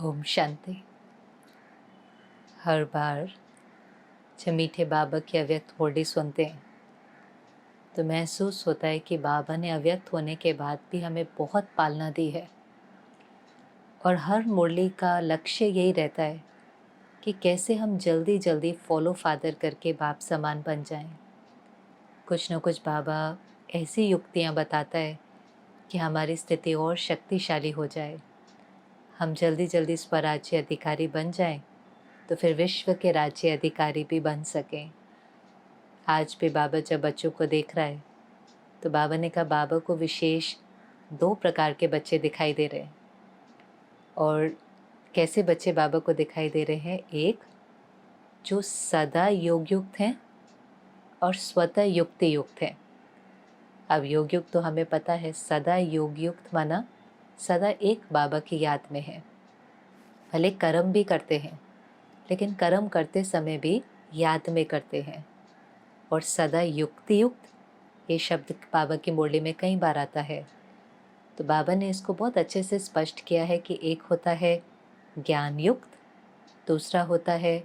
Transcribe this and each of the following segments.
ओम शांति। हर बार जब मीठे बाबा की अव्यक्त मुरली सुनते हैं तो महसूस होता है कि बाबा ने अव्यक्त होने के बाद भी हमें बहुत पालना दी है। और हर मुरली का लक्ष्य यही रहता है कि कैसे हम जल्दी जल्दी फॉलो फादर करके बाप समान बन जाएं। कुछ न कुछ बाबा ऐसी युक्तियाँ बताता है कि हमारी स्थिति और शक्तिशाली हो जाए, हम जल्दी जल्दी स्वराज्य अधिकारी बन जाएं, तो फिर विश्व के राज्य अधिकारी भी बन सकें। आज भी बाबा जब बच्चों को देख रहा है तो बाबा ने कहा बाबा को विशेष 2 प्रकार के बच्चे दिखाई दे रहे हैं। और कैसे बच्चे बाबा को दिखाई दे रहे हैं? एक जो सदा योग युक्त हैं और स्वतः युक्ति युक्त हैं। अब योग युक्त तो हमें पता है, सदा योग युक्त माना सदा एक बाबा की याद में है। भले कर्म भी करते हैं लेकिन कर्म करते समय भी याद में करते हैं। और सदा युक्ति युक्त, ये शब्द बाबा की मुरली में कई बार आता है। तो बाबा ने इसको बहुत अच्छे से स्पष्ट किया है कि एक होता है ज्ञान युक्त, दूसरा होता है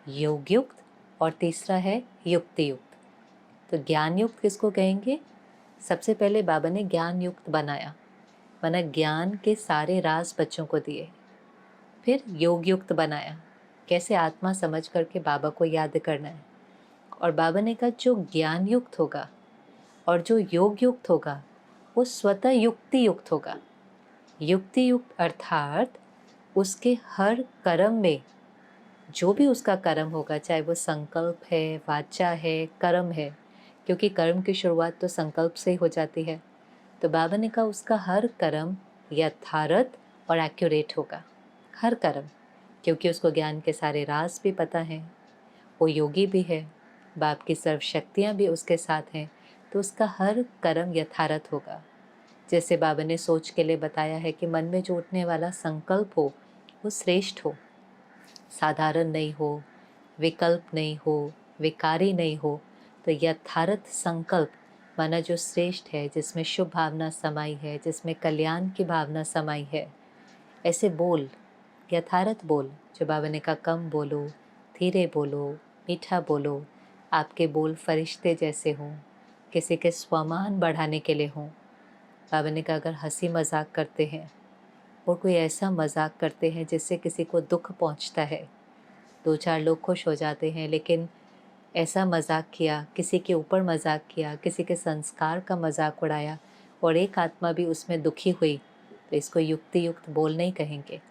योग युक्त और तीसरा है युक्ति युक्त। तो ज्ञान युक्त किसको कहेंगे? सबसे पहले बाबा ने ज्ञान युक्त बनाया, माना ज्ञान के सारे राज बच्चों को दिए। फिर योग युक्त बनाया, कैसे आत्मा समझ करके बाबा को याद करना है। और बाबा ने कहा जो ज्ञान युक्त होगा और जो योग युक्त होगा वो स्वतः युक्ति युक्त होगा। युक्ति युक्त अर्थात उसके हर कर्म में जो भी उसका कर्म होगा, चाहे वो संकल्प है, वाचा है, कर्म है, क्योंकि कर्म की शुरुआत तो संकल्प से हो जाती है। तो बाबा ने कहा उसका हर कर्म यथार्थ और एक्यूरेट होगा, हर कर्म, क्योंकि उसको ज्ञान के सारे राज भी पता हैं, वो योगी भी है, बाप की सर्व शक्तियाँ भी उसके साथ हैं। तो उसका हर कर्म यथार्थ होगा। जैसे बाबा ने सोच के लिए बताया है कि मन में जो उठने वाला संकल्प हो वो श्रेष्ठ हो, साधारण नहीं हो, विकल्प नहीं हो, विकारी नहीं हो। तो यथार्थ संकल्प माना जो श्रेष्ठ है, जिसमें शुभ भावना समाई है, जिसमें कल्याण की भावना समाई है, ऐसे बोल, यथार्थ बोल, जो बाबा ने कहा कम बोलो, धीरे बोलो, मीठा बोलो, आपके बोल फरिश्ते जैसे हों, किसी के स्वमान बढ़ाने के लिए हों। बाबा ने कहा अगर हंसी मजाक करते हैं और कोई ऐसा मजाक करते हैं जिससे किसी को दुख पहुंचता है, 2-4 लोग खुश हो जाते हैं, लेकिन ऐसा मजाक किया, किसी के ऊपर मजाक किया, किसी के संस्कार का मजाक उड़ाया और एक आत्मा भी उसमें दुखी हुई, तो इसको युक्ति युक्त बोल नहीं कहेंगे।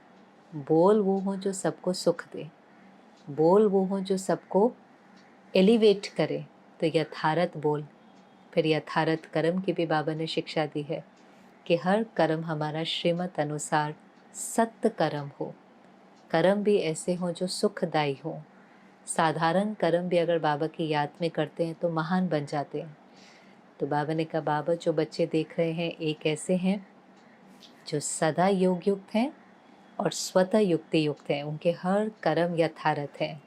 बोल वो हो जो सबको सुख दे, बोल वो हो जो सबको एलिवेट करे, तो यथार्थ बोल। फिर यथार्थ कर्म की भी बाबा ने शिक्षा दी है कि हर कर्म हमारा श्रीमत अनुसार सत्य कर्म हो, कर्म भी ऐसे हों जो सुखदायी हों। साधारण कर्म भी अगर बाबा की याद में करते हैं तो महान बन जाते हैं। तो बाबा ने कहा बाबा जो बच्चे देख रहे हैं एक ऐसे हैं जो सदा योग युक्त हैं और स्वतः युक्ति युक्त हैं, उनके हर कर्म यथार्थ हैं।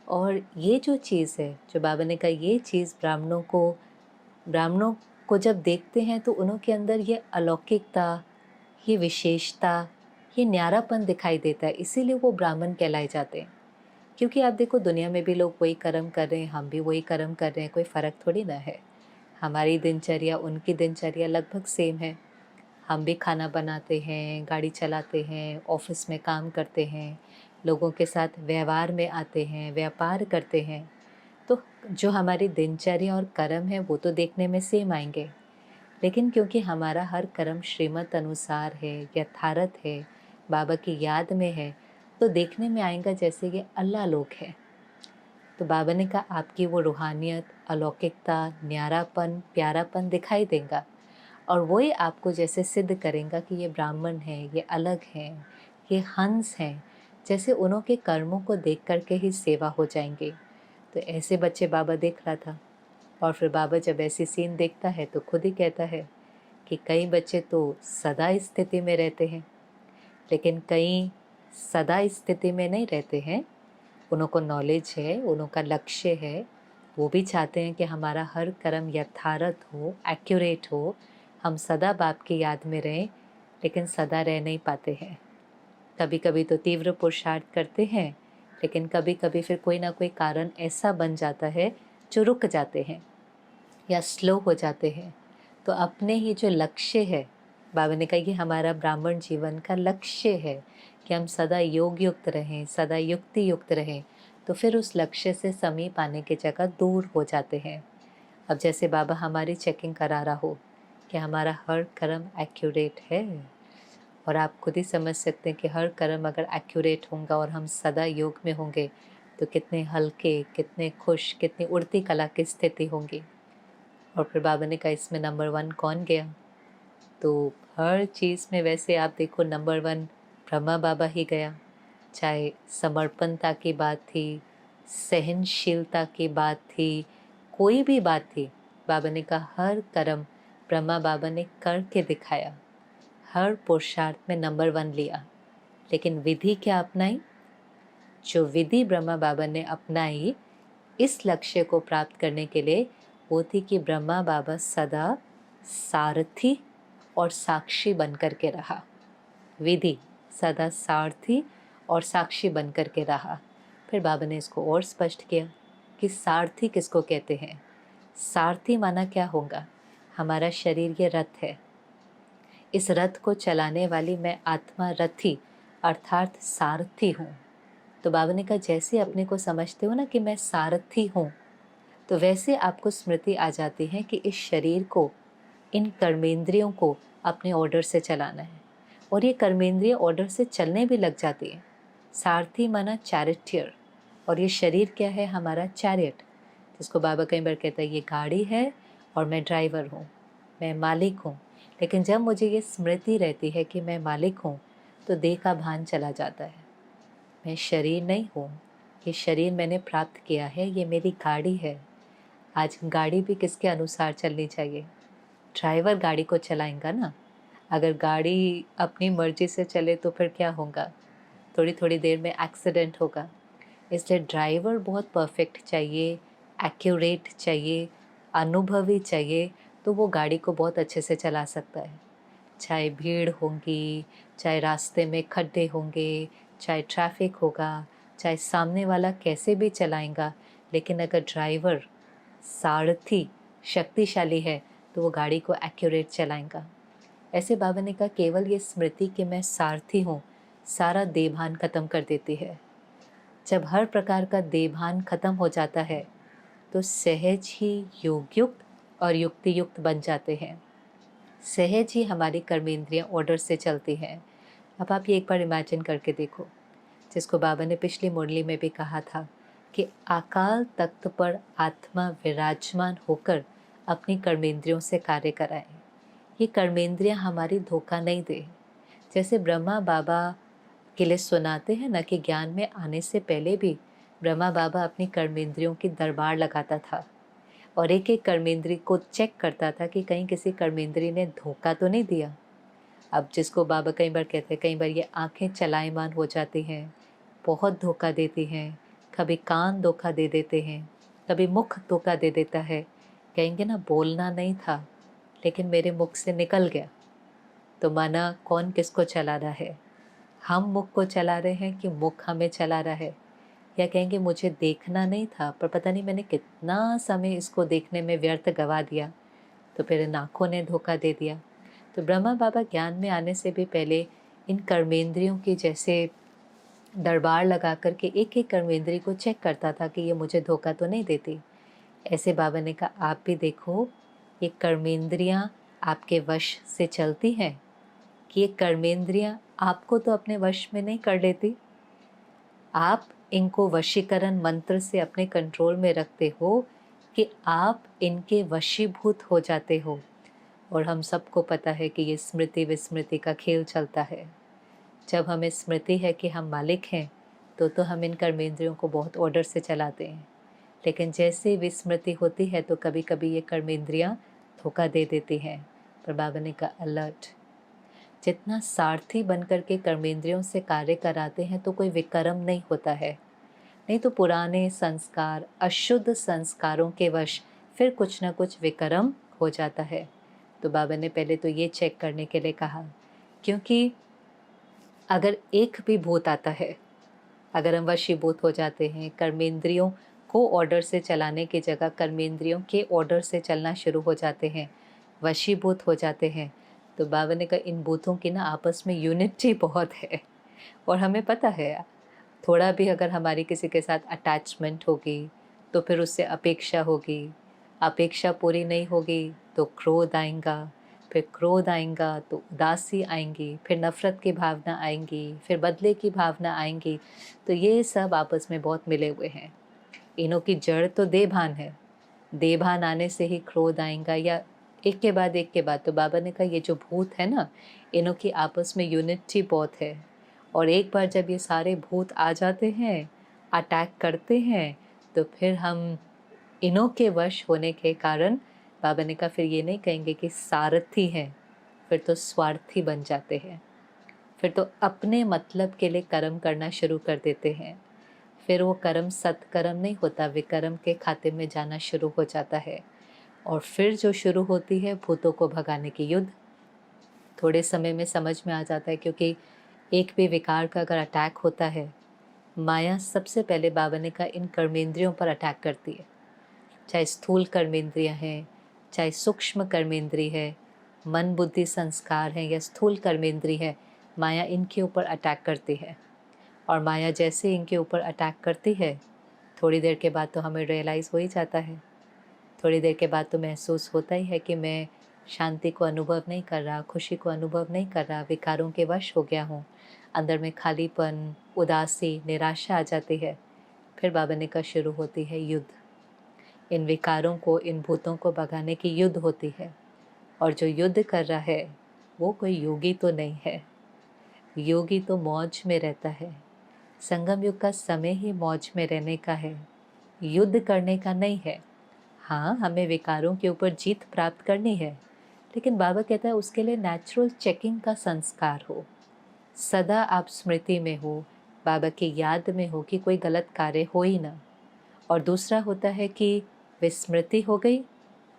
और ये जो चीज़ है, जो बाबा ने कहा ये चीज़ ब्राह्मणों को जब देखते हैं तो उनके अंदर ये अलौकिकता, ये विशेषता, ये न्यारापन दिखाई देता है, इसीलिए वो ब्राह्मण कहलाए जाते हैं। क्योंकि आप देखो दुनिया में भी लोग वही कर्म कर रहे हैं, हम भी वही कर्म कर रहे हैं, कोई फ़र्क थोड़ी ना है। हमारी दिनचर्या उनकी दिनचर्या लगभग सेम है। हम भी खाना बनाते हैं, गाड़ी चलाते हैं, ऑफिस में काम करते हैं, लोगों के साथ व्यवहार में आते हैं, व्यापार करते हैं। तो जो हमारी दिनचर्या और कर्म है वो तो देखने में सेम आएंगे, लेकिन क्योंकि हमारा हर कर्म श्रीमत अनुसार है, यथार्थ है, बाबा की याद में है, तो देखने में आएगा जैसे ये अल्लाह लोग हैं। तो बाबा ने कहा आपकी वो रूहानियत, अलौकिकता, न्यारापन, प्यारापन दिखाई देगा और वही आपको जैसे सिद्ध करेगा कि ये ब्राह्मण हैं, ये अलग हैं, ये हंस हैं, जैसे उनके कर्मों को देख करके ही सेवा हो जाएंगे। तो ऐसे बच्चे बाबा देख रहा था। और फिर बाबा जब ऐसी सीन देखता है तो खुद ही कहता है कि कई बच्चे तो सदा इस स्थिति में रहते हैं, लेकिन कई सदा इस स्थिति में नहीं रहते हैं। उनको नॉलेज है, उनका लक्ष्य है, वो भी चाहते हैं कि हमारा हर कर्म यथार्थ हो, एक्यूरेट हो, हम सदा बाप की याद में रहें, लेकिन सदा रह नहीं पाते हैं। कभी कभी तो तीव्र पुरुषार्थ करते हैं, लेकिन कभी कभी फिर कोई ना कोई कारण ऐसा बन जाता है जो रुक जाते हैं या स्लो हो जाते हैं। तो अपने ही जो लक्ष्य है, बाबा ने कहा कि हमारा ब्राह्मण जीवन का लक्ष्य है कि हम सदा योग युक्त रहें, सदा युक्ति युक्त रहें, तो फिर उस लक्ष्य से समीप आने की जगह दूर हो जाते हैं। अब जैसे बाबा हमारी चेकिंग करा रहा हो कि हमारा हर कर्म एक्यूरेट है, और आप खुद ही समझ सकते हैं कि हर कर्म अगर एक्यूरेट होगा और हम सदा योग में होंगे तो कितने हल्के, कितने खुश, कितनी उड़ती कला की स्थिति होंगी। और फिर बाबा ने कहा इसमें नंबर 1 कौन गया? तो हर चीज़ में वैसे आप देखो नंबर 1 ब्रह्मा बाबा ही गया। चाहे समर्पणता की बात थी, सहनशीलता की बात थी, कोई भी बात थी, बाबा ने कहा हर कर्म ब्रह्मा बाबा ने करके दिखाया। हर पुरुषार्थ में नंबर 1 लिया। लेकिन विधि क्या अपनाई? जो विधि ब्रह्मा बाबा ने अपनाई इस लक्ष्य को प्राप्त करने के लिए, वो थी कि ब्रह्मा बाबा सदा सारथी और साक्षी बनकर के रहा। विधि सदा सारथी और साक्षी बनकर के रहा। फिर बाबा ने इसको और स्पष्ट किया कि सारथी किसको कहते हैं। सारथी माना क्या होगा? हमारा शरीर ये रथ है, इस रथ को चलाने वाली मैं आत्मा रथी अर्थात सारथी हूँ। तो बाबा ने कहा जैसे अपने को समझते हो ना कि मैं सारथी हूँ, तो वैसे आपको स्मृति आ जाती है कि इस शरीर को, इन कर्मेंद्रियों को अपने ऑर्डर से चलाना है, और ये कर्मेंद्रिय ऑर्डर से चलने भी लग जाती है। सारथी माना चैरिटियर, और ये शरीर क्या है? हमारा चैरियट, जिसको बाबा कई बार कहता है ये गाड़ी है और मैं ड्राइवर हूँ, मैं मालिक हूँ। लेकिन जब मुझे ये स्मृति रहती है कि मैं मालिक हूँ, तो देह का भान चला जाता है। मैं शरीर नहीं हूँ, ये शरीर मैंने प्राप्त किया है, ये मेरी गाड़ी है। आज गाड़ी भी किसके अनुसार चलनी चाहिए? ड्राइवर गाड़ी को चलाएगा ना। अगर गाड़ी अपनी मर्जी से चले तो फिर क्या होगा? थोड़ी थोड़ी देर में एक्सीडेंट होगा। इसलिए ड्राइवर बहुत परफेक्ट चाहिए, एक्यूरेट चाहिए, अनुभवी चाहिए, तो वो गाड़ी को बहुत अच्छे से चला सकता है। चाहे भीड़ होगी, चाहे रास्ते में खड्डे होंगे, चाहे ट्रैफिक होगा, चाहे सामने वाला कैसे भी चलाएगा, लेकिन अगर ड्राइवर सारथी शक्तिशाली है तो वो गाड़ी को एक्यूरेट चलाएगा। ऐसे बाबा ने कहा केवल ये स्मृति कि मैं सारथी हूँ सारा देभान खत्म कर देती है। जब हर प्रकार का देभान खत्म हो जाता है तो सहज ही योगयुक्त और युक्ति युक्त बन जाते हैं। सहज ही हमारी कर्मेंद्रियाँ ऑर्डर से चलती हैं। अब आप ये एक बार इमेजिन करके देखो, जिसको बाबा ने पिछली मुरली में भी कहा था कि अकाल तख्त पर आत्मा विराजमान होकर अपनी कर्मेंद्रियों से कार्य कराए। ये कर्मेंद्रियाँ हमारी धोखा नहीं दे। जैसे ब्रह्मा बाबा के लिए सुनाते हैं ना कि ज्ञान में आने से पहले भी ब्रह्मा बाबा अपनी कर्मेंद्रियों की दरबार लगाता था और एक एक कर्मेंद्री को चेक करता था कि कहीं किसी कर्मेंद्री ने धोखा तो नहीं दिया। अब जिसको बाबा कई बार कहते हैं, कई बार ये आंखें चलायमान हो जाती हैं, बहुत धोखा देती हैं, कभी कान धोखा दे देते हैं, कभी मुख धोखा दे देता है। कहेंगे ना बोलना नहीं था लेकिन मेरे मुख से निकल गया। तो माना कौन किसको चला रहा है? हम मुख को चला रहे हैं कि मुख हमें चला रहा है? या कहेंगे मुझे देखना नहीं था पर पता नहीं मैंने कितना समय इसको देखने में व्यर्थ गवा दिया, तो फिर इन आँखों ने धोखा दे दिया। तो ब्रह्मा बाबा ज्ञान में आने से भी पहले इन कर्मेंद्रियों की जैसे दरबार लगा करके एक एक कर्मेंद्री को चेक करता था कि ये मुझे धोखा तो नहीं देती। ऐसे बाबा ने कहा आप भी देखो, ये कर्मेंद्रियाँ आपके वश से चलती हैं कि ये कर्मेंद्रियाँ आपको तो अपने वश में नहीं कर लेती। आप इनको वशीकरण मंत्र से अपने कंट्रोल में रखते हो कि आप इनके वशीभूत हो जाते हो। और हम सबको पता है कि ये स्मृति विस्मृति का खेल चलता है। जब हमें स्मृति है कि हम मालिक हैं तो हम इन कर्मेंद्रियों को बहुत ऑर्डर से चलाते हैं। लेकिन जैसे विस्मृति होती है तो कभी कभी ये कर्मेंद्रियाँ धोखा दे देती हैं। पर बाबा ने कहा अलर्ट, जितना सारथी बनकर के कर्मेंद्रियों से कार्य कराते हैं तो कोई विकर्म नहीं होता है। नहीं तो पुराने संस्कार, अशुद्ध संस्कारों के वश फिर कुछ ना कुछ विकर्म हो जाता है। तो बाबा ने पहले तो ये चेक करने के लिए कहा, क्योंकि अगर एक भी भूत आता है, अगर हम वशीभूत हो जाते हैं, कर्मेंद्रियों को ऑर्डर से चलाने की जगह कर्मेंद्रियों के ऑर्डर से चलना शुरू हो जाते हैं, वशीभूत हो जाते हैं, तो बाबा ने कहा इन भूतों की ना आपस में यूनिटी बहुत है। और हमें पता है थोड़ा भी अगर हमारी किसी के साथ अटैचमेंट होगी तो फिर उससे अपेक्षा होगी, अपेक्षा पूरी नहीं होगी तो क्रोध आएगा, फिर क्रोध आएगा तो उदासी आएंगी, फिर नफ़रत की भावना आएंगी, फिर बदले की भावना आएंगी। तो ये सब आपस में बहुत मिले हुए हैं। इनों की जड़ तो देभान है, देभान आने से ही क्रोध आएगा या एक के बाद एक के बाद। तो बाबा ने कहा ये जो भूत है ना, इनों की आपस में यूनिटी बहुत है। और एक बार जब ये सारे भूत आ जाते हैं, अटैक करते हैं, तो फिर हम इनों के वश होने के कारण बाबा ने कहा फिर ये नहीं कहेंगे कि सारथी हैं, फिर तो स्वार्थी बन जाते हैं, फिर तो अपने मतलब के लिए कर्म करना शुरू कर देते हैं। फिर वो कर्म सत्कर्म नहीं होता, विकर्म के खाते में जाना शुरू हो जाता है। और फिर जो शुरू होती है भूतों को भगाने की युद्ध। थोड़े समय में समझ में आ जाता है, क्योंकि एक भी विकार का अगर अटैक होता है, माया सबसे पहले बाबा ने कहा इन कर्मेंद्रियों पर अटैक करती है। चाहे स्थूल कर्मेंद्रियां हैं, चाहे सूक्ष्म कर्मेंद्रिय है, मन बुद्धि संस्कार हैं या स्थूल कर्मेंद्रिय है, माया इनके ऊपर अटैक करती है। और माया जैसे इनके ऊपर अटैक करती है, थोड़ी देर के बाद तो हमें रियलाइज़ हो ही जाता है, थोड़ी देर के बाद तो महसूस होता ही है कि मैं शांति को अनुभव नहीं कर रहा, खुशी को अनुभव नहीं कर रहा, विकारों के वश हो गया हूँ, अंदर में खालीपन, उदासी, निराशा आ जाती है। फिर बाबा ने कहा शुरू होती है युद्ध। इन विकारों को, इन भूतों को भगाने की युद्ध होती है। और जो युद्ध कर रहा है वो कोई योगी तो नहीं है, योगी तो मौज में रहता है। संगम युग का समय ही मौज में रहने का है, युद्ध करने का नहीं है। हाँ, हमें विकारों के ऊपर जीत प्राप्त करनी है, लेकिन बाबा कहता है उसके लिए नेचुरल चेकिंग का संस्कार हो, सदा आप स्मृति में हो, बाबा की याद में हो कि कोई गलत कार्य हो ही ना। और दूसरा होता है कि विस्मृति हो गई,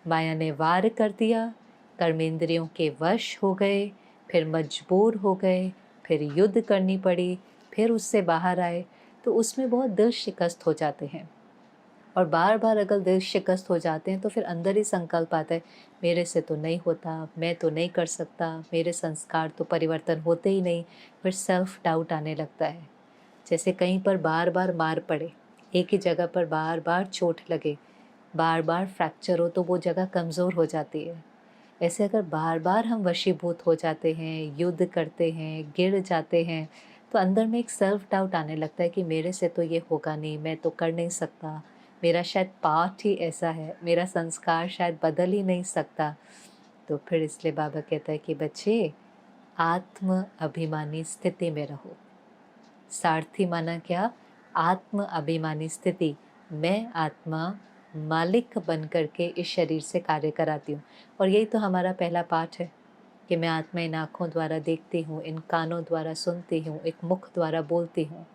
माया ने वार कर दिया, कर्मेंद्रियों के वश हो गए, फिर मजबूर हो गए, फिर युद्ध करनी पड़ी, फिर उससे बाहर आए, तो उसमें बहुत दिल शिकस्त हो जाते हैं। और बार बार अगर दिल शिकस्त हो जाते हैं तो फिर अंदर ही संकल्प आता है मेरे से तो नहीं होता, मैं तो नहीं कर सकता, मेरे संस्कार तो परिवर्तन होते ही नहीं। फिर सेल्फ डाउट आने लगता है। जैसे कहीं पर बार बार मार पड़े, एक ही जगह पर बार बार चोट लगे, बार बार फ्रैक्चर हो तो वो जगह कमज़ोर हो जाती है। ऐसे अगर बार बार हम वशीभूत हो जाते हैं, युद्ध करते हैं, गिर जाते हैं, तो अंदर में एक सेल्फ डाउट आने लगता है कि मेरे से तो ये होगा नहीं, मैं तो कर नहीं सकता, मेरा शायद पाठ ही ऐसा है, मेरा संस्कार शायद बदल ही नहीं सकता। तो फिर इसलिए बाबा कहता है कि बच्चे आत्म अभिमानी स्थिति में रहो। सारथी माना क्या? आत्म अभिमानी स्थिति। मैं आत्मा मालिक बन करके इस शरीर से कार्य कराती हूँ। और यही तो हमारा पहला पाठ है कि मैं आत्मा इन आँखों द्वारा देखती हूँ, इन कानों द्वारा सुनती हूँ, एक मुख द्वारा बोलती हूँ।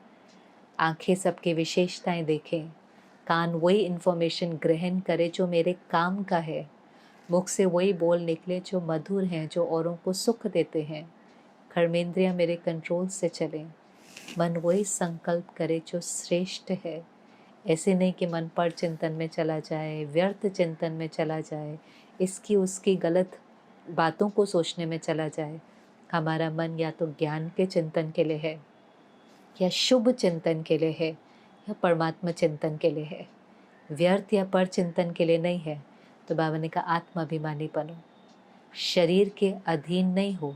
आँखें सबकी विशेषताएं देखें, कान वही इन्फॉर्मेशन ग्रहण करे जो मेरे काम का है, मुख से वही बोल निकले जो मधुर हैं, जो औरों को सुख देते हैं। कर्मेंद्रियाँ मेरे कंट्रोल से चलें, मन वही संकल्प करे जो श्रेष्ठ है। ऐसे नहीं कि मन पर चिंतन में चला जाए, व्यर्थ चिंतन में चला जाए, इसकी उसकी गलत बातों को सोचने में चला जाए। हमारा मन या तो ज्ञान के चिंतन के लिए है, या शुभ चिंतन के लिए है, या परमात्मा चिंतन के लिए है। व्यर्थ या पर चिंतन के लिए नहीं है। तो बाबा ने कहा आत्माभिमानी बनो, शरीर के अधीन नहीं हो,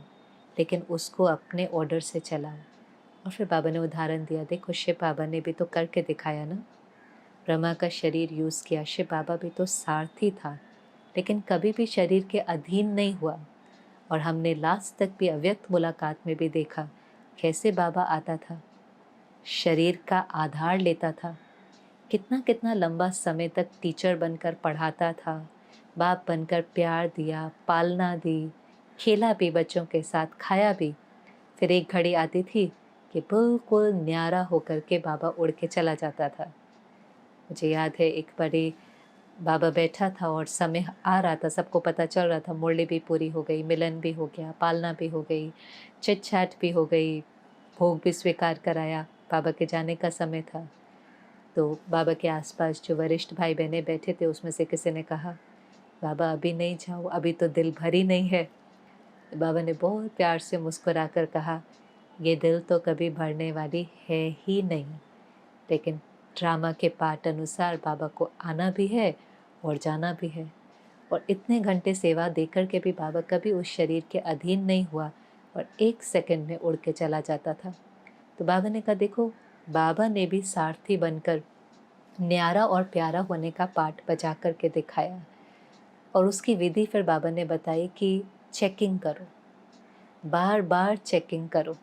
लेकिन उसको अपने ऑर्डर से चलाओ। और फिर बाबा ने उदाहरण दिया, देखो शिव बाबा ने भी तो करके दिखाया ना, ब्रह्मा का शरीर यूज़ किया, शिव बाबा भी तो सारथी था, लेकिन कभी भी शरीर के अधीन नहीं हुआ। और हमने लास्ट तक भी अव्यक्त मुलाकात में भी देखा कैसे बाबा आता था, शरीर का आधार लेता था, कितना कितना लंबा समय तक टीचर बनकर पढ़ाता था, बाप बनकर प्यार दिया, पालना दी, खेला भी बच्चों के साथ, खाया भी। फिर एक घड़ी आती थी कि बिल्कुल न्यारा होकर के बाबा उड़ के चला जाता था। मुझे याद है एक बारी बाबा बैठा था और समय आ रहा था, सबको पता चल रहा था, मुरली भी पूरी हो गई, मिलन भी हो गया, पालना भी हो गई, चिट चैट भी हो गई, भोग भी स्वीकार कराया। बाबा के जाने का समय था, तो बाबा के आसपास जो वरिष्ठ भाई बहनें बैठे थे उसमें से किसी ने कहा, बाबा अभी नहीं जाओ, अभी तो दिल भरी नहीं है। तो बाबा ने बहुत प्यार से मुस्कुरा कर कहा, ये दिल तो कभी भरने वाली है ही नहीं, लेकिन ड्रामा के पार्ट अनुसार बाबा को आना भी है और जाना भी है। और इतने घंटे सेवा देकर के भी बाबा कभी उस शरीर के अधीन नहीं हुआ और 1 सेकंड में उड़ के चला जाता था। तो बाबा ने कहा, देखो बाबा ने भी सारथी बनकर न्यारा और प्यारा होने का पाठ बजा करके दिखाया। और उसकी विधि फिर बाबा ने बताई कि चेकिंग करो, बार बार चेकिंग करो।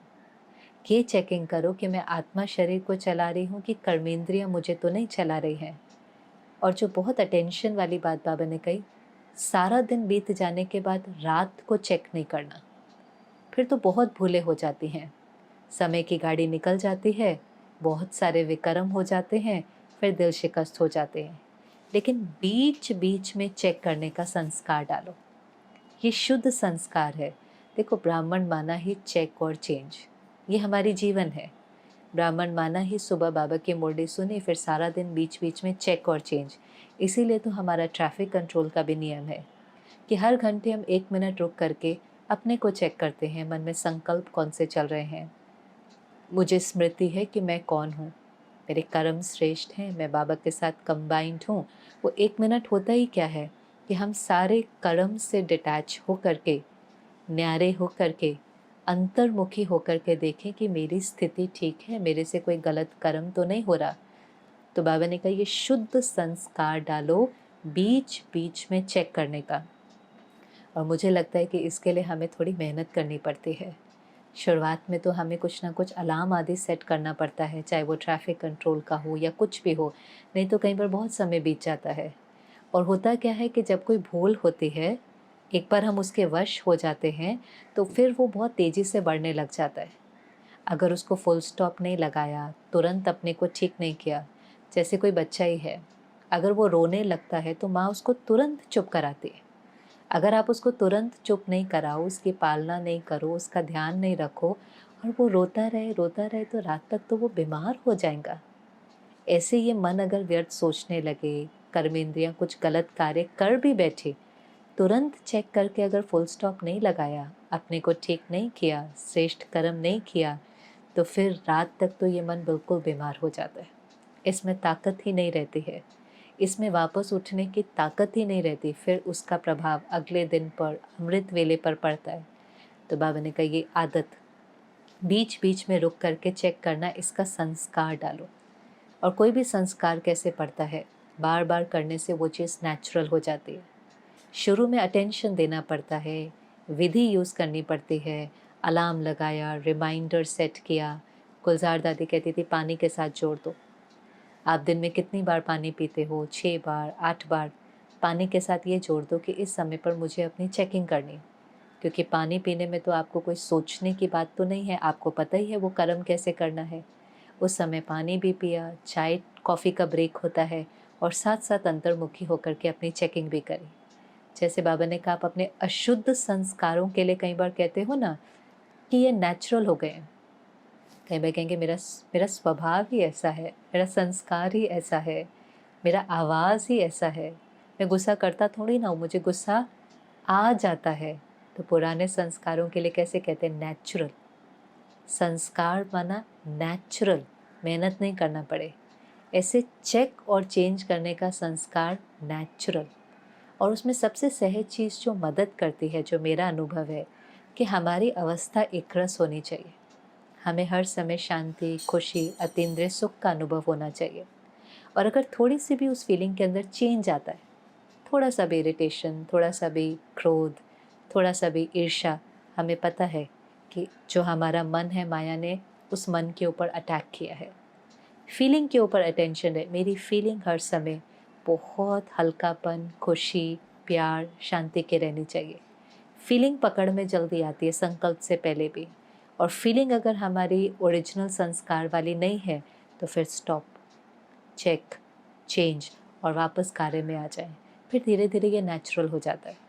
ये चेकिंग करो कि मैं आत्मा शरीर को चला रही हूँ कि कर्मेंद्रियाँ मुझे तो नहीं चला रही हैं। और जो बहुत अटेंशन वाली बात बाबा ने कही, सारा दिन बीत जाने के बाद रात को चेक नहीं करना, फिर तो बहुत भूलें हो जाती हैं। समय की गाड़ी निकल जाती है, बहुत सारे विकर्म हो जाते हैं, फिर दिल शिकस्त हो जाते हैं। लेकिन बीच बीच में चेक करने का संस्कार डालो, ये शुद्ध संस्कार है। देखो ब्राह्मण माना ही चेक और चेंज, ये हमारी जीवन है। ब्राह्मण माना ही सुबह बाबा की मुरली सुनी, फिर सारा दिन बीच बीच में चेक और चेंज। इसीलिए तो हमारा ट्रैफिक कंट्रोल का भी नियम है कि हर घंटे हम 1 मिनट रुक करके अपने को चेक करते हैं, मन में संकल्प कौन से चल रहे हैं। मुझे स्मृति है कि मैं कौन हूँ, मेरे कर्म श्रेष्ठ हैं, मैं बाबा के साथ कंबाइंड हूँ। वो 1 मिनट होता ही क्या है कि हम सारे कर्म से डिटैच हो करके, न्यारे हो करके, अंतर्मुखी होकर के देखें कि मेरी स्थिति ठीक है, मेरे से कोई गलत कर्म तो नहीं हो रहा। तो बाबा ने कहा, ये शुद्ध संस्कार डालो बीच बीच में चेक करने का। और मुझे लगता है कि इसके लिए हमें थोड़ी मेहनत करनी पड़ती है। शुरुआत में तो हमें कुछ ना कुछ अलार्म आदि सेट करना पड़ता है, चाहे वो ट्रैफिक कंट्रोल का हो या कुछ भी हो, नहीं तो कई बार बहुत समय बीत जाता है। और होता क्या है कि जब कोई भूल होती है, एक बार हम उसके वश हो जाते हैं, तो फिर वो बहुत तेज़ी से बढ़ने लग जाता है। अगर उसको फुल स्टॉप नहीं लगाया, तुरंत अपने को ठीक नहीं किया, जैसे कोई बच्चा ही है, अगर वो रोने लगता है तो माँ उसको तुरंत चुप कराती है। अगर आप उसको तुरंत चुप नहीं कराओ, उसकी पालना नहीं करो, उसका ध्यान नहीं रखो और वो रोता रहे तो रात तक तो वो बीमार हो जाएगा। ऐसे ये मन अगर व्यर्थ सोचने लगे, कर्मेंद्रियां कुछ गलत कार्य कर भी बैठे, तुरंत चेक करके अगर फुल स्टॉप नहीं लगाया, अपने को ठीक नहीं किया, श्रेष्ठ कर्म नहीं किया, तो फिर रात तक तो ये मन बिल्कुल बीमार हो जाता है। इसमें ताकत ही नहीं रहती है, इसमें वापस उठने की ताकत ही नहीं रहती, फिर उसका प्रभाव अगले दिन पर, अमृत वेले पर पड़ता है। तो बाबा ने कहा, ये आदत बीच बीच में रुक करके चेक करना, इसका संस्कार डालो। और कोई भी संस्कार कैसे पड़ता है, बार बार करने से वो चीज़ नेचुरल हो जाती है। शुरू में अटेंशन देना पड़ता है, विधि यूज़ करनी पड़ती है, अलार्म लगाया, रिमाइंडर सेट किया। गुलजार दादी कहती थी, पानी के साथ जोड़ दो। आप दिन में कितनी बार पानी पीते हो, 6 बार, 8 बार, पानी के साथ ये जोड़ दो कि इस समय पर मुझे अपनी चेकिंग करनी। क्योंकि पानी पीने में तो आपको कोई सोचने की बात तो नहीं है, आपको पता ही है वो कर्म कैसे करना है। उस समय पानी भी पिया, चाय कॉफ़ी का ब्रेक होता है और साथ साथ अंतर्मुखी होकर के अपनी चेकिंग भी करी। जैसे बाबा ने कहा, आप अपने अशुद्ध संस्कारों के लिए कई बार कहते हो ना कि ये नेचुरल हो गए हैं। कई बार कहेंगे मेरा मेरा स्वभाव ही ऐसा है, मेरा संस्कार ही ऐसा है, मेरा आवाज़ ही ऐसा है, मैं गुस्सा करता थोड़ी ना हूँ, मुझे गुस्सा आ जाता है। तो पुराने संस्कारों के लिए कैसे कहते हैं, नेचुरल। संस्कार माना नेचुरल, मेहनत नहीं करना पड़े। ऐसे चेक और चेंज करने का संस्कार नेचुरल। और उसमें सबसे सहज चीज़ जो मदद करती है, जो मेरा अनुभव है, कि हमारी अवस्था एक रस होनी चाहिए। हमें हर समय शांति, खुशी, अतीन्द्रिय सुख का अनुभव होना चाहिए। और अगर थोड़ी सी भी उस फीलिंग के अंदर चेंज आता है, थोड़ा सा भी इरिटेशन, थोड़ा सा भी क्रोध, थोड़ा सा भी ईर्ष्या, हमें पता है कि जो हमारा मन है, माया ने उस मन के ऊपर अटैक किया है। फीलिंग के ऊपर अटेंशन है। मेरी फीलिंग हर समय बहुत हल्कापन, खुशी, प्यार, शांति के रहनी चाहिए। फीलिंग पकड़ में जल्दी आती है, संकल्प से पहले भी। और फीलिंग अगर हमारी ओरिजिनल संस्कार वाली नहीं है, तो फिर स्टॉप, चेक, चेंज और वापस कार्य में आ जाए। फिर धीरे धीरे ये नेचुरल हो जाता है।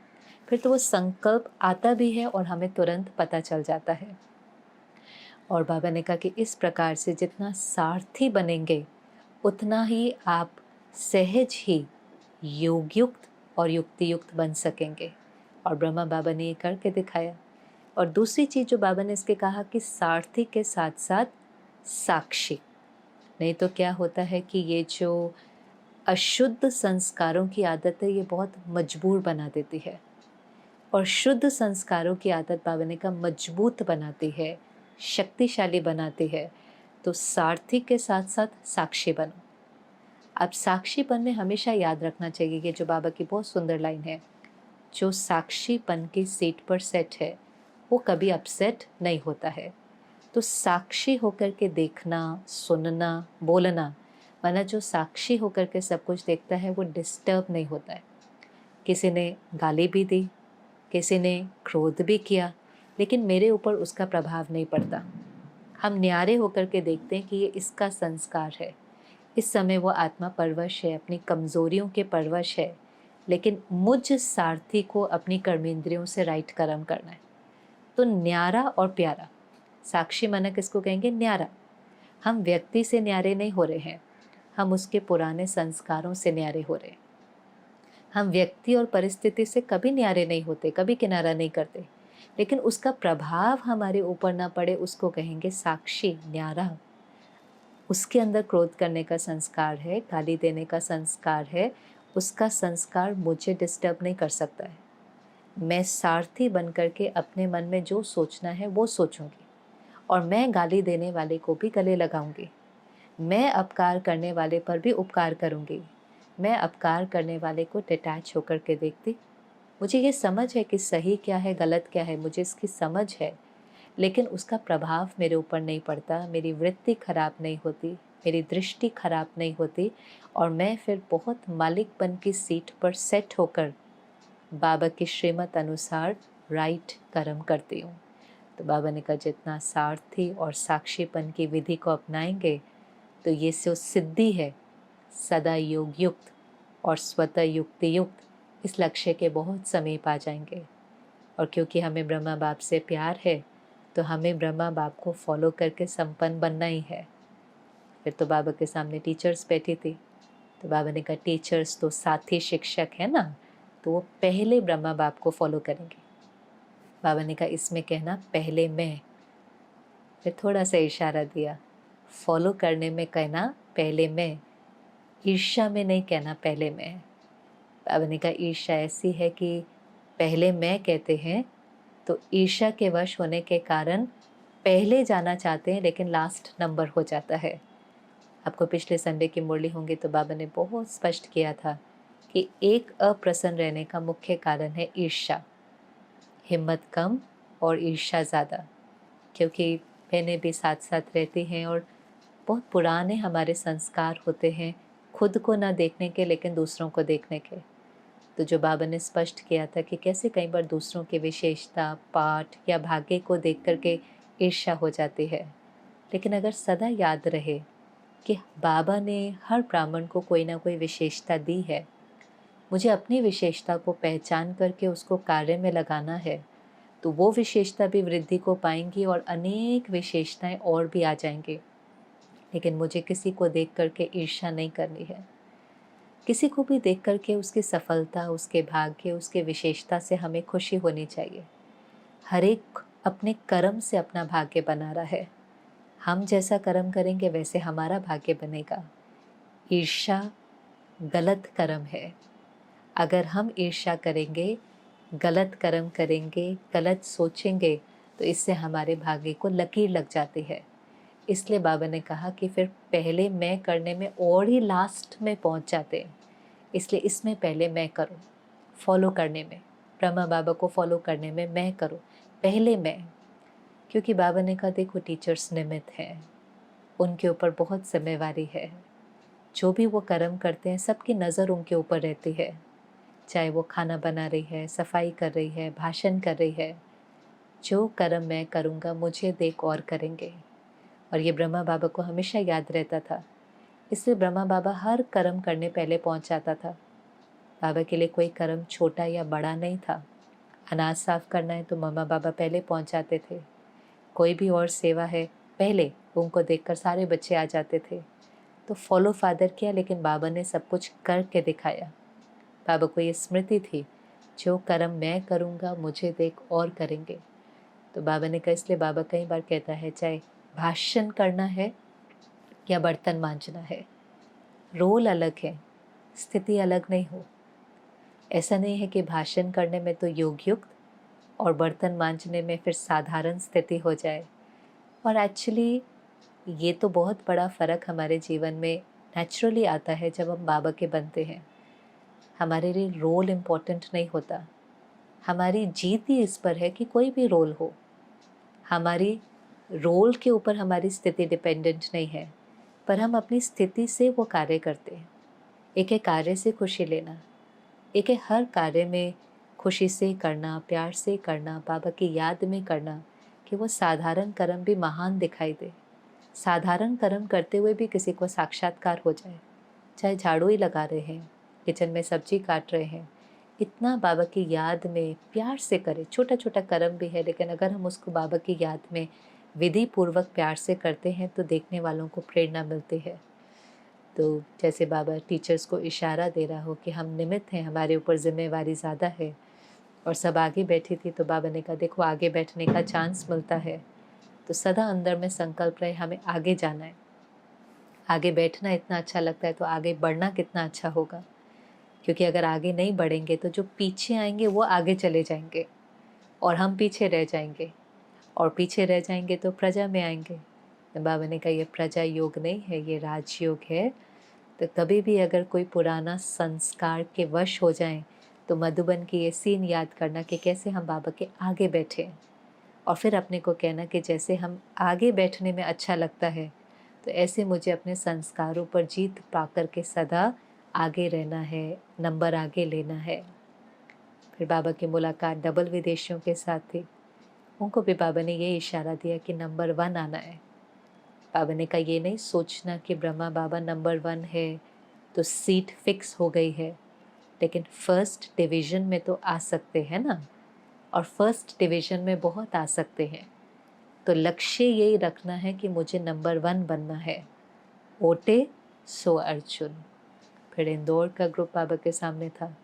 फिर तो वो संकल्प आता भी है और हमें तुरंत पता चल जाता है। और बाबा ने कहा कि इस प्रकार से जितना सारथी बनेंगे उतना ही आप सहज ही योगयुक्त और युक्तियुक्त बन सकेंगे। और ब्रह्मा बाबा ने ये करके दिखाया। और दूसरी चीज़ जो बाबा ने इसके कहा कि सारथी के साथ साथ साक्षी। नहीं तो क्या होता है कि ये जो अशुद्ध संस्कारों की आदत है ये बहुत मजबूर बना देती है, और शुद्ध संस्कारों की आदत बाबा ने कहा मजबूत बनाती है, शक्तिशाली बनाती है। तो सारथी के साथ साथ साक्षी बनो। अब साक्षीपन में हमेशा याद रखना चाहिए कि जो बाबा की बहुत सुंदर लाइन है, जो साक्षीपन की सीट पर सेट है वो कभी अपसेट नहीं होता है। तो साक्षी होकर के देखना, सुनना, बोलना, वरना जो साक्षी होकर के सब कुछ देखता है वो डिस्टर्ब नहीं होता है। किसी ने गाली भी दी, किसी ने क्रोध भी किया, लेकिन मेरे ऊपर उसका प्रभाव नहीं पड़ता। हम न्यारे होकर के देखते हैं कि ये इसका संस्कार है, इस समय वो आत्मा परवश है, अपनी कमज़ोरियों के परवश है, लेकिन मुझ सारथी को अपनी कर्मेंद्रियों से राइट कर्म करना है। तो न्यारा और प्यारा, साक्षी माना किसको कहेंगे? न्यारा। हम व्यक्ति से न्यारे नहीं हो रहे हैं, हम उसके पुराने संस्कारों से न्यारे हो रहे हैं। हम व्यक्ति और परिस्थिति से कभी न्यारे नहीं होते, कभी किनारा नहीं करते, लेकिन उसका प्रभाव हमारे ऊपर ना पड़े उसको कहेंगे साक्षी, न्यारा। उसके अंदर क्रोध करने का संस्कार है, गाली देने का संस्कार है, उसका संस्कार मुझे डिस्टर्ब नहीं कर सकता है। मैं सारथी बन करके अपने मन में जो सोचना है वो सोचूंगी, और मैं गाली देने वाले को भी गले लगाऊंगी, मैं अपकार करने वाले पर भी उपकार करूंगी, मैं अपकार करने वाले को डिटैच होकर के देखती। मुझे ये समझ है कि सही क्या है, गलत क्या है, मुझे इसकी समझ है, लेकिन उसका प्रभाव मेरे ऊपर नहीं पड़ता, मेरी वृत्ति खराब नहीं होती, मेरी दृष्टि खराब नहीं होती, और मैं फिर बहुत मालिकपन की सीट पर सेट होकर बाबा की श्रीमत अनुसार राइट कर्म करती हूँ। तो बाबा ने कहा जितना सारथी और साक्षीपन की विधि को अपनाएंगे तो ये जो सिद्धि है, सदा योग युक्त और स्वतः युक्ति युक्त, इस लक्ष्य के बहुत समीप आ जाएंगे। और क्योंकि हमें ब्रह्मा बाप से प्यार है तो हमें ब्रह्मा बाप को फॉलो करके संपन्न बनना ही है। फिर तो बाबा के सामने टीचर्स बैठी थी, तो बाबा ने कहा टीचर्स तो साथी शिक्षक है ना, तो वो पहले ब्रह्मा बाप को फॉलो करेंगे। बाबा ने कहा इसमें कहना पहले मैं। फिर थोड़ा सा इशारा दिया, फॉलो करने में कहना पहले मैं, ईर्ष्या में नहीं कहना पहले मैं। बाबा ने कहा ईर्ष्या ऐसी है कि पहले मैं कहते हैं तो ईर्ष्या के वश होने के कारण पहले जाना चाहते हैं लेकिन लास्ट नंबर हो जाता है। आपको पिछले संडे की मुरली होंगी तो बाबा ने बहुत स्पष्ट किया था कि एक अप्रसन्न रहने का मुख्य कारण है ईर्ष्या, हिम्मत कम और ईर्ष्या ज़्यादा। क्योंकि बहनें भी साथ साथ रहती हैं और बहुत पुराने हमारे संस्कार होते हैं खुद को ना देखने के लेकिन दूसरों को देखने के। तो जो बाबा ने स्पष्ट किया था कि कैसे कई बार दूसरों की विशेषता, पाठ या भाग्य को देख करके ईर्ष्या हो जाती है, लेकिन अगर सदा याद रहे कि बाबा ने हर ब्राह्मण को कोई ना कोई विशेषता दी है, मुझे अपनी विशेषता को पहचान करके उसको कार्य में लगाना है, तो वो विशेषता भी वृद्धि को पाएंगी और अनेक विशेषताएं और भी आ जाएंगी। लेकिन मुझे किसी को देख करके ईर्ष्या नहीं करनी है। किसी को भी देख करके उसकी सफलता, उसके भाग्य, उसके विशेषता से हमें खुशी होनी चाहिए। हर एक अपने कर्म से अपना भाग्य बना रहा है। हम जैसा कर्म करेंगे वैसे हमारा भाग्य बनेगा। ईर्ष्या गलत कर्म है। अगर हम ईर्ष्या करेंगे, गलत कर्म करेंगे, गलत सोचेंगे, तो इससे हमारे भाग्य को लकीर लग जाती है। इसलिए बाबा ने कहा कि फिर पहले मैं करने में और ही लास्ट में पहुंच जाते हैं, इसलिए इसमें पहले मैं करूं, फॉलो करने में, ब्रह्मा बाबा को फॉलो करने में मैं करूं, पहले मैं। क्योंकि बाबा ने कहा देखो टीचर्स निमित्त हैं, उनके ऊपर बहुत जिम्मेवारी है। जो भी वो कर्म करते हैं सबकी नज़र उनके ऊपर रहती है, चाहे वो खाना बना रही है, सफाई कर रही है, भाषण कर रही है। जो कर्म मैं करूँगा मुझे देख और करेंगे। और ये ब्रह्मा बाबा को हमेशा याद रहता था, इसलिए ब्रह्मा बाबा हर कर्म करने पहले पहुंच जाता था। बाबा के लिए कोई कर्म छोटा या बड़ा नहीं था। अनाज साफ करना है तो मम्मा बाबा पहले पहुंच जाते थे। कोई भी और सेवा है, पहले उनको देखकर सारे बच्चे आ जाते थे। तो फॉलो फादर किया, लेकिन बाबा ने सब कुछ करके दिखाया। बाबा को ये स्मृति थी, जो कर्म मैं करूँगा मुझे देख और करेंगे। तो बाबा ने कहा, इसलिए बाबा कई बार कहता है, चाहे भाषण करना है या बर्तन मांजना है, रोल अलग है, स्थिति अलग नहीं हो। ऐसा नहीं है कि भाषण करने में तो योगयुक्त और बर्तन मांजने में फिर साधारण स्थिति हो जाए। और एक्चुअली ये तो बहुत बड़ा फ़र्क हमारे जीवन में नेचुरली आता है जब हम बाबा के बनते हैं। हमारे लिए रोल इम्पोर्टेंट नहीं होता, हमारी जीत ही इस पर है कि कोई भी रोल हो, हमारी रोल के ऊपर हमारी स्थिति डिपेंडेंट नहीं है, पर हम अपनी स्थिति से वो कार्य करते हैं। एक है कार्य से खुशी लेना, एक है हर कार्य में खुशी से करना, प्यार से करना, बाबा की याद में करना, कि वो साधारण कर्म भी महान दिखाई दे। साधारण कर्म करते हुए भी किसी को साक्षात्कार हो जाए, चाहे झाड़ू ही लगा रहे हैं, किचन में सब्जी काट रहे हैं, इतना बाबा की याद में प्यार से करें। छोटा छोटा कर्म भी है, लेकिन अगर हम उसको बाबा की याद में विधि पूर्वक प्यार से करते हैं तो देखने वालों को प्रेरणा मिलती है। तो जैसे बाबा टीचर्स को इशारा दे रहा हो कि हम निमित्त हैं, हमारे ऊपर जिम्मेवारी ज़्यादा है, और सब आगे बैठी थी, तो बाबा ने कहा, देखो आगे बैठने का चांस मिलता है तो सदा अंदर में संकल्प रहे हमें आगे जाना है। आगे बैठना इतना अच्छा लगता है तो आगे बढ़ना कितना अच्छा होगा, क्योंकि अगर आगे नहीं बढ़ेंगे तो जो पीछे आएंगे वो आगे चले जाएंगे और हम पीछे रह जाएंगे, और पीछे रह जाएंगे तो प्रजा में आएंगे। तो बाबा ने कहा, ये प्रजा योग नहीं है, ये राजयोग है। तो कभी भी अगर कोई पुराना संस्कार के वश हो जाएं तो मधुबन की ये सीन याद करना कि कैसे हम बाबा के आगे बैठे, और फिर अपने को कहना कि जैसे हम आगे बैठने में अच्छा लगता है तो ऐसे मुझे अपने संस्कारों पर जीत पाकर के सदा आगे रहना है, नंबर आगे लेना है। फिर बाबा की मुलाकात डबल विदेशियों के साथ थी। उनको भी बाबा ने ये इशारा दिया कि नंबर 1 आना है। बाबा ने कहा, ये नहीं सोचना कि ब्रह्मा बाबा नंबर 1 है तो सीट फिक्स हो गई है, लेकिन फर्स्ट डिवीज़न में तो आ सकते हैं ना, और फर्स्ट डिवीज़न में बहुत आ सकते हैं। तो लक्ष्य यही रखना है कि मुझे नंबर 1 बनना है। ओटे सो अर्जुन। फिर इंदौर का ग्रुप बाबा के सामने था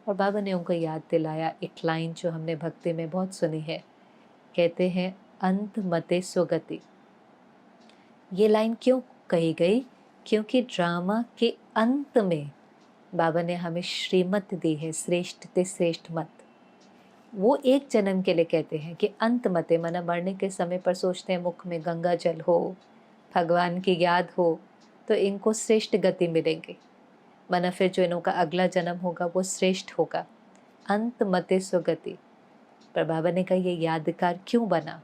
और बाबा ने उनको याद दिलाया एक लाइन जो हमने भक्ति में बहुत सुनी है। कहते हैं, अंत मते स्वगति। ये लाइन क्यों कही गई? क्योंकि ड्रामा के अंत में बाबा ने हमें श्रीमत दी है, श्रेष्ठ ते श्रेष्ठ मत। वो एक जन्म के लिए कहते हैं कि अंत मते, मना मरने के समय पर सोचते हैं मुख में गंगा जल हो, भगवान की याद हो तो इनको श्रेष्ठ गति मिलेंगी, मना फिर जो इनका अगला जन्म होगा वो श्रेष्ठ होगा। अंत मते सुगति। पर बाबा ने कहा, ये यादगार क्यों बना?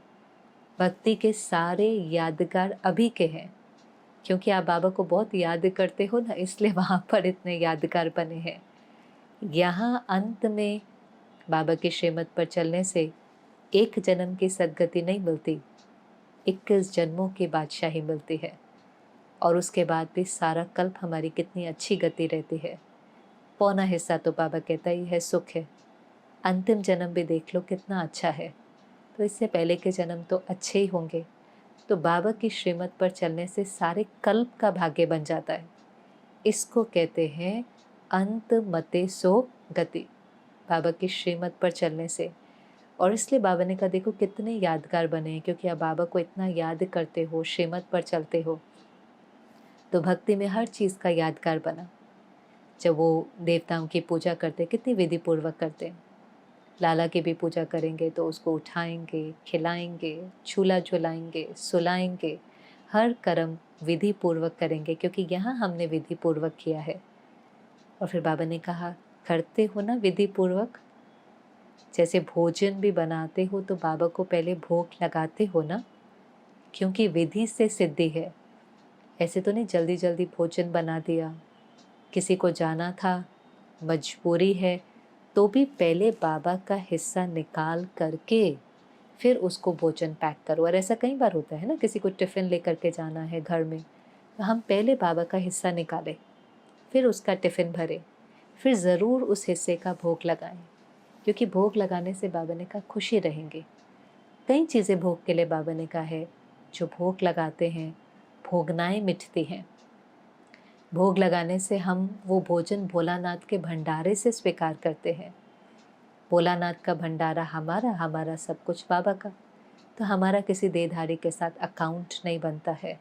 भक्ति के सारे यादगार अभी के हैं, क्योंकि आप बाबा को बहुत याद करते हो ना, इसलिए वहाँ पर इतने यादगार बने हैं। यहाँ अंत में बाबा की श्रीमत पर चलने से एक जन्म की सद्गति नहीं मिलती, 21 जन्मों की बादशाही मिलती है, और उसके बाद भी सारा कल्प हमारी कितनी अच्छी गति रहती है। पौना हिस्सा तो बाबा कहता ही है सुख है, अंतिम जन्म भी देख लो कितना अच्छा है, तो इससे पहले के जन्म तो अच्छे ही होंगे। तो बाबा की श्रीमत पर चलने से सारे कल्प का भाग्य बन जाता है। इसको कहते हैं अंत मते सो गति, बाबा की श्रीमत पर चलने से। और इसलिए बाबा ने कहा, देखो कितने यादगार बने हैं, क्योंकि आप बाबा को इतना याद करते हो, श्रीमत पर चलते हो, तो भक्ति में हर चीज़ का यादगार बना। जब वो देवताओं की पूजा करते, कितनी विधि पूर्वक करते, लाला की भी पूजा करेंगे तो उसको उठाएंगे, खिलाएंगे, झूला झुलाएंगे, सुलाएंगे, हर कर्म विधि पूर्वक करेंगे, क्योंकि यहाँ हमने विधि पूर्वक किया है। और फिर बाबा ने कहा, करते हो ना विधि पूर्वक, जैसे भोजन भी बनाते हो तो बाबा को पहले भोग लगाते हो ना, क्योंकि विधि से सिद्धि है। ऐसे तो नहीं जल्दी जल्दी भोजन बना दिया, किसी को जाना था, मजबूरी है, तो भी पहले बाबा का हिस्सा निकाल करके फिर उसको भोजन पैक करो। और ऐसा कई बार होता है ना, किसी को टिफ़िन लेकर के जाना है घर में, तो हम पहले बाबा का हिस्सा निकालें, फिर उसका टिफ़िन भरें, फिर ज़रूर उस हिस्से का भोग लगाएं, क्योंकि भोग लगाने से बाबा ने कहा खुशी रहेंगे। कई चीज़ें भोग के लिए बाबा ने कहा है, जो भोग लगाते हैं भोगनाएं मिटती हैं। भोग लगाने से हम वो भोजन भोलानाथ के भंडारे से स्वीकार करते हैं। भोलानाथ का भंडारा हमारा, हमारा सब कुछ बाबा का। तो हमारा किसी देहधारी के साथ अकाउंट नहीं बनता है।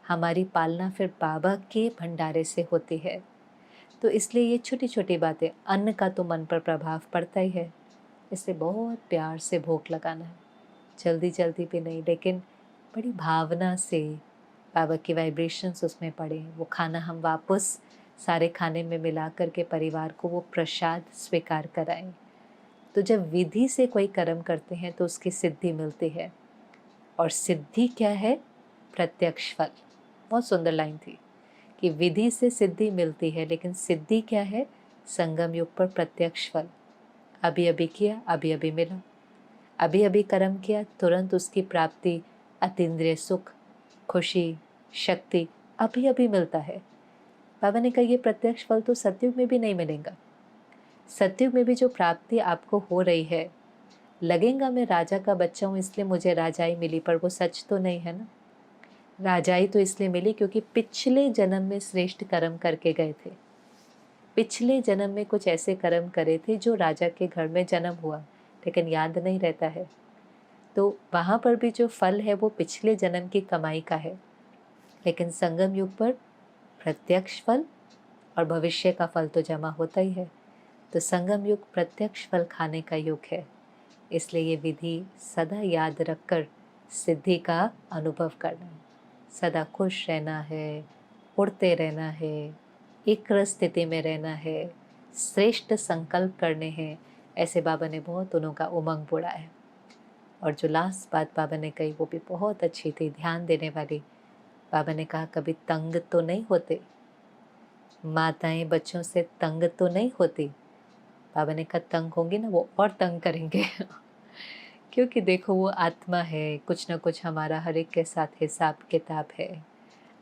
हमारी पालना फिर बाबा के भंडारे से होती है। तो इसलिए ये छोटी छोटी बातें, अन्न का तो मन पर प्रभाव पड़ता ही है, इसलिए बहुत प्यार से भोग लगाना है। जल्दी जल्दी भी नहीं, लेकिन बड़ी भावना से बाबा की वाइब्रेशंस उसमें पड़े। वो खाना हम वापस सारे खाने में मिला करके परिवार को वो प्रसाद स्वीकार कराएं। तो जब विधि से कोई कर्म करते हैं तो उसकी सिद्धि मिलती है। और सिद्धि क्या है? प्रत्यक्ष फल। बहुत सुंदर लाइन थी कि विधि से सिद्धि मिलती है, लेकिन सिद्धि क्या है? संगम युग पर प्रत्यक्ष फल। अभी अभी किया, अभी अभी मिला। अभी अभी कर्म किया, तुरंत उसकी प्राप्ति, अतीन्द्रिय सुख, खुशी, शक्ति अभी अभी मिलता है। बाबा ने कहा ये प्रत्यक्ष फल तो सतयुग में भी नहीं मिलेगा। सतयुग में भी जो प्राप्ति आपको हो रही है, लगेगा मैं राजा का बच्चा हूँ इसलिए मुझे राजाई मिली, पर वो सच तो नहीं है ना। राजाई तो इसलिए मिली क्योंकि पिछले जन्म में श्रेष्ठ कर्म करके गए थे। पिछले जन्म में कुछ ऐसे कर्म करे थे जो राजा के घर में जन्म हुआ, लेकिन याद नहीं रहता है। तो वहाँ पर भी जो फल है वो पिछले जन्म की कमाई का है। लेकिन संगम युग पर प्रत्यक्ष फल और भविष्य का फल तो जमा होता ही है। तो संगम युग प्रत्यक्ष फल खाने का युग है। इसलिए ये विधि सदा याद रखकर सिद्धि का अनुभव करना है। सदा खुश रहना है, उड़ते रहना है, एक स्थिति में रहना है, श्रेष्ठ संकल्प करने हैं। ऐसे बाबा ने बहुत उन्हों का उमंग बुड़ा है। और जो लास्ट बात बाबा ने कही वो भी बहुत अच्छी थी, ध्यान देने वाली। बाबा ने कहा कभी तंग तो नहीं होते, माताएं बच्चों से तंग तो नहीं होती। बाबा ने कहा तंग होंगी ना, वो और तंग करेंगे क्योंकि देखो वो आत्मा है, कुछ ना कुछ हमारा हर एक के साथ हिसाब किताब है।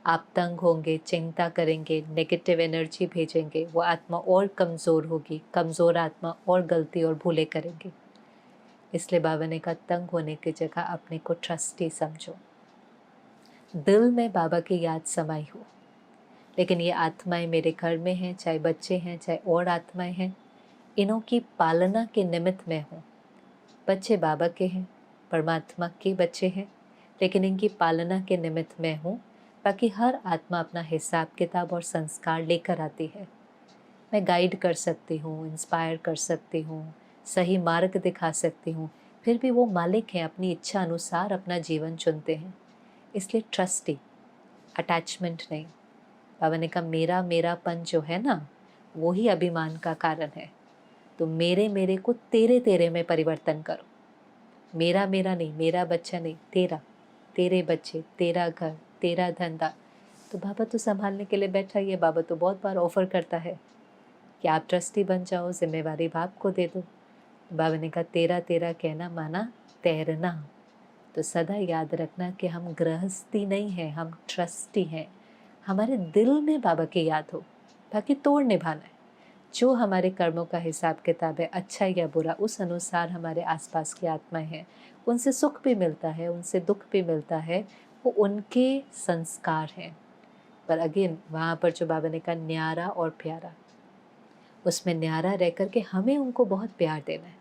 आप तंग होंगे, चिंता करेंगे, नेगेटिव एनर्जी भेजेंगे, वो आत्मा और कमज़ोर होगी। कमज़ोर आत्मा और गलती और भूले करेंगे। इसलिए बाबा ने कहा तंग होने की जगह अपने को ट्रस्टी समझो। दिल में बाबा की याद समाई हो, लेकिन ये आत्माएं मेरे घर में हैं, चाहे बच्चे हैं चाहे और आत्माएं हैं, इनों की पालना के निमित्त मैं हूँ। बच्चे बाबा के हैं, परमात्मा के बच्चे हैं, लेकिन इनकी पालना के निमित्त मैं हूँ। बाकी हर आत्मा अपना हिसाब किताब और संस्कार लेकर आती है। मैं गाइड कर सकती हूँ, इंस्पायर कर सकती हूँ, सही मार्ग दिखा सकती हूँ, फिर भी वो मालिक हैं, अपनी इच्छा अनुसार अपना जीवन चुनते हैं। इसलिए ट्रस्टी, अटैचमेंट नहीं। बाबा ने कहा मेरा मेरापन जो है ना, वो ही अभिमान का कारण है। तो मेरे मेरे को तेरे तेरे में परिवर्तन करो। मेरा मेरा नहीं, मेरा बच्चा नहीं, तेरा, तेरे बच्चे, तेरा घर, तेरा धंधा। तो बाबा तो संभालने के लिए बैठा ही है। बाबा तो बहुत बार ऑफर करता है कि आप ट्रस्टी बन जाओ, जिम्मेवारी बाप को दे दो। बाबा ने कहा तेरा तेरा कहना माना तैरना। तो सदा याद रखना कि हम गृहस्थी नहीं हैं, हम ट्रस्टी हैं। हमारे दिल में बाबा की याद हो, बाकी तोड़ निभाना है। जो हमारे कर्मों का हिसाब किताब है, अच्छा या बुरा, उस अनुसार हमारे आसपास की आत्माएं हैं, उनसे सुख भी मिलता है, उनसे दुख भी मिलता है, वो उनके संस्कार हैं। पर अगेन वहाँ पर जो बाबा ने कहा न्यारा और प्यारा, उसमें न्यारा रह कर के हमें उनको बहुत प्यार देना है।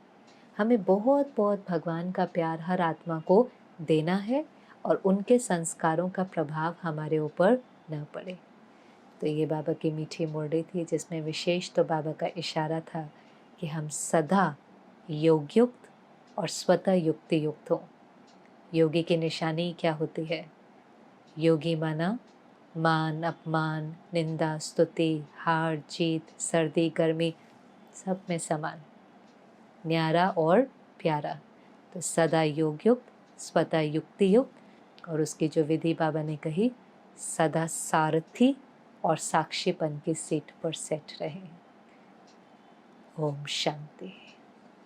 हमें बहुत बहुत भगवान का प्यार हर आत्मा को देना है और उनके संस्कारों का प्रभाव हमारे ऊपर न पड़े। तो ये बाबा की मीठी मुरली थी, जिसमें विशेष तो बाबा का इशारा था कि हम सदा योगयुक्त और स्वतः युक्ति युक्त हों। योगी की निशानी क्या होती है? योगी माना मान अपमान, निंदा स्तुति, हार जीत, सर्दी गर्मी, सब में समान, न्यारा और प्यारा। तो सदा योगयुक्त, स्वतः युक्ति युक्त, और उसकी जो विधि बाबा ने कही, सदा सारथी और साक्षीपन की सीट पर सेट रहे। ओम शांति।